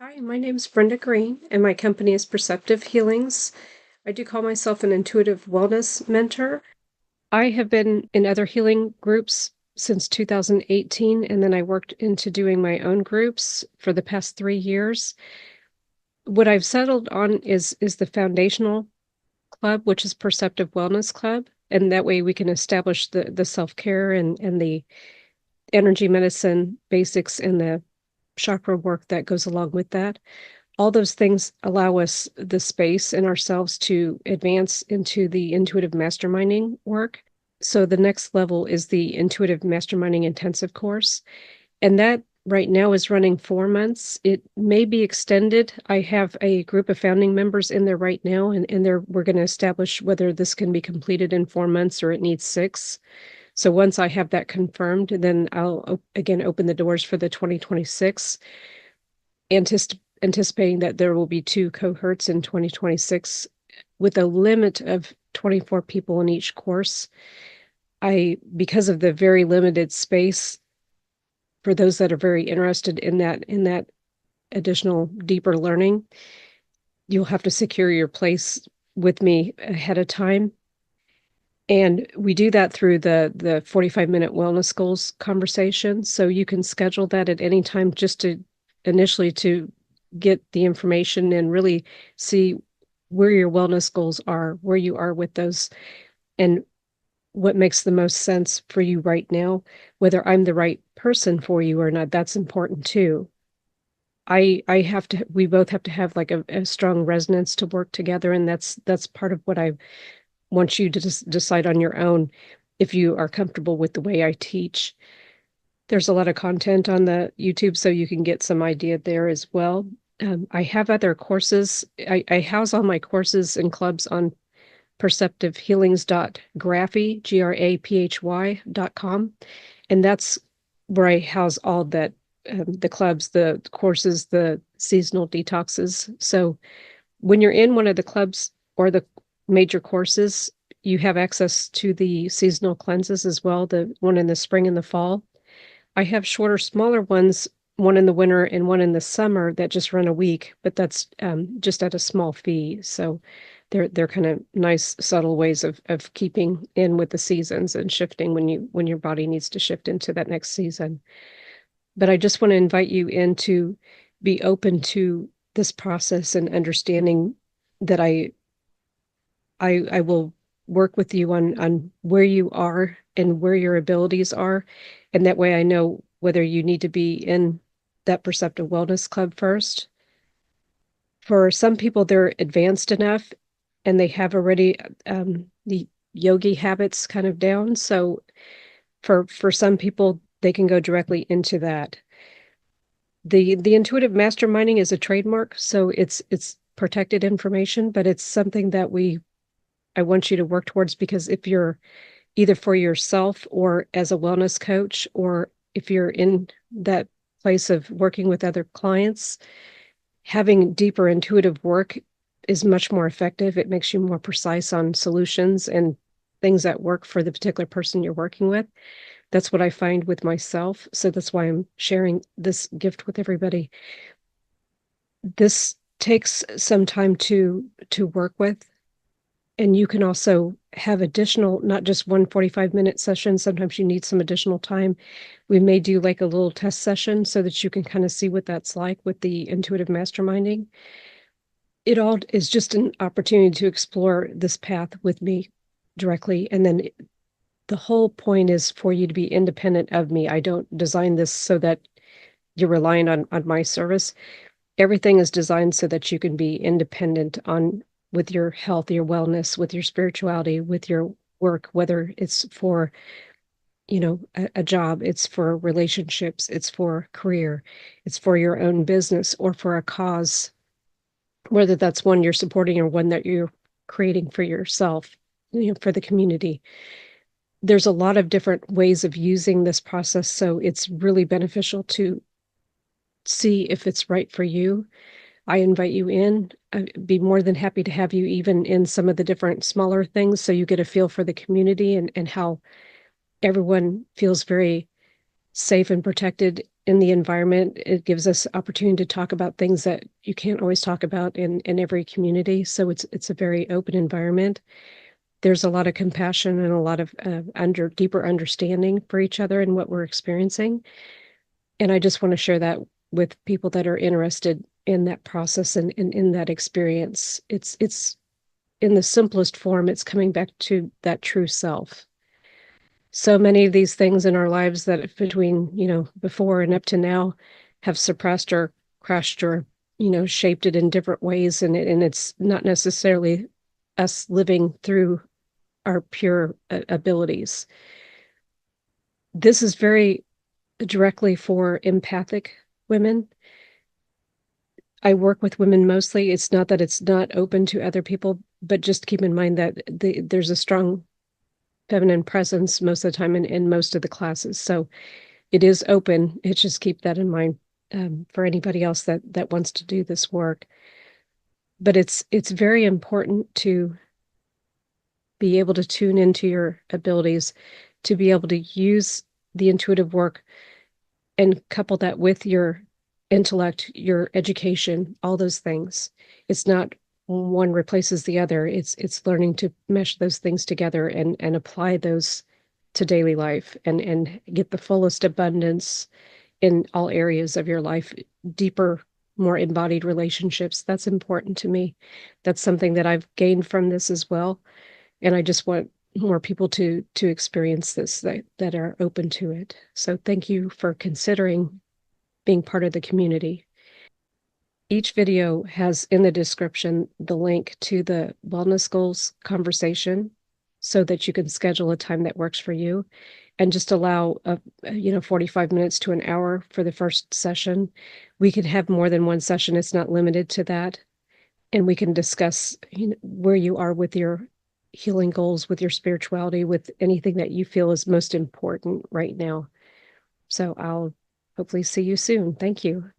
Hi, my name's Brenda Green, and my company is Perceptive Healings. I do call myself an intuitive wellness mentor. I have been in other healing groups since 2018, and then I worked into doing my own groups for the past 3 years. What I've settled on is the foundational club, which is Perceptive Wellness Club, and that way we can establish the self-care and the energy medicine basics and the chakra work that goes along with that. All those things allow us the space in ourselves to advance into the intuitive masterminding work. So the next level is the intuitive masterminding intensive course. And that right now is running 4 months. It may be extended. I have a group of founding members in there right now, and we're going to establish whether this can be completed in 4 months or it needs 6. So once I have that confirmed, then I'll again open the doors for the 2026, anticipating that there will be 2 cohorts in 2026 with a limit of 24 people in each course. Because of the very limited space, for those that are very interested in that additional deeper learning, you'll have to secure your place with me ahead of time. And we do that through the 45-minute wellness goals conversation. So you can schedule that at any time just to initially to get the information and really see where your wellness goals are, where you are with those, and what makes the most sense for you right now, whether I'm the right person for you or not. That's important too. We both have to have like a strong resonance to work together. And that's part of what I want you to decide on your own if you are comfortable with the way I teach. There's a lot of content on the YouTube, so you can get some idea there as well. I have other courses. I house all my courses and clubs on perceptivehealings.graphy, graphy.com. And that's where I house all that, the clubs, the courses, the seasonal detoxes. So when you're in one of the clubs or the major courses, you have access to the seasonal cleanses as well, the one in the spring and the fall. I have shorter, smaller ones, one in the winter and one in the summer that just run a week, but that's just at a small fee. So they're kind of nice, subtle ways of keeping in with the seasons and shifting when your body needs to shift into that next season. But I just want to invite you in to be open to this process and understanding that I will work with you on where you are and where your abilities are. And that way I know whether you need to be in that Perceptive Wellness Club first. For some people, they're advanced enough and they have already the yogi habits kind of down. So for some people, they can go directly into that. The intuitive masterminding is a trademark, so it's protected information, but it's something that I want you to work towards, because if you're either for yourself or as a wellness coach, or if you're in that place of working with other clients, having deeper intuitive work is much more effective. It makes you more precise on solutions and things that work for the particular person you're working with. That's what I find with myself. So that's why I'm sharing this gift with everybody. This takes some time to work with. And you can also have additional, not just one 45-minute session. Sometimes you need some additional time. We may do like a little test session so that you can kind of see what that's like with the intuitive masterminding. It all is just an opportunity to explore this path with me directly. And then the whole point is for you to be independent of me. I don't design this so that you're relying on my service. Everything is designed so that you can be independent with your health, your wellness, with your spirituality, with your work, whether it's for, a job, it's for relationships, it's for career, it's for your own business, or for a cause, whether that's one you're supporting or one that you're creating for yourself, for the community. There's a lot of different ways of using this process, so it's really beneficial to see if it's right for you. I invite you in. I'd be more than happy to have you even in some of the different smaller things, so you get a feel for the community and how everyone feels very safe and protected in the environment. It gives us opportunity to talk about things that you can't always talk about in every community. So it's a very open environment. There's a lot of compassion and a lot of deeper understanding for each other and what we're experiencing. And I just want to share that with people that are interested in that process and in that experience. It's in the simplest form, it's coming back to that true self. So many of these things in our lives that between, before and up to now have suppressed or crushed or, shaped it in different ways. And it's not necessarily us living through our pure abilities. This is very directly for empathic women. I work with women mostly. It's not that it's not open to other people, but just keep in mind that there's a strong feminine presence most of the time in most of the classes. So it is open. It's just keep that in mind for anybody else that wants to do this work. But it's very important to be able to tune into your abilities, to be able to use the intuitive work and couple that with your intellect, your education, all those things. It's not one replaces the other. It's learning to mesh those things together and apply those to daily life and get the fullest abundance in all areas of your life, deeper, more embodied relationships. That's important to me. That's something that I've gained from this as well. And I just want more people to experience this that are open to it. So thank you for considering being part of the community. Each video has in the description the link to the wellness goals conversation so that you can schedule a time that works for you and just allow 45 minutes to an hour for the first session. We can have more than one session. It's not limited to that. And we can discuss where you are with your healing goals, with your spirituality, with anything that you feel is most important right now. So I'll hopefully see you soon. Thank you.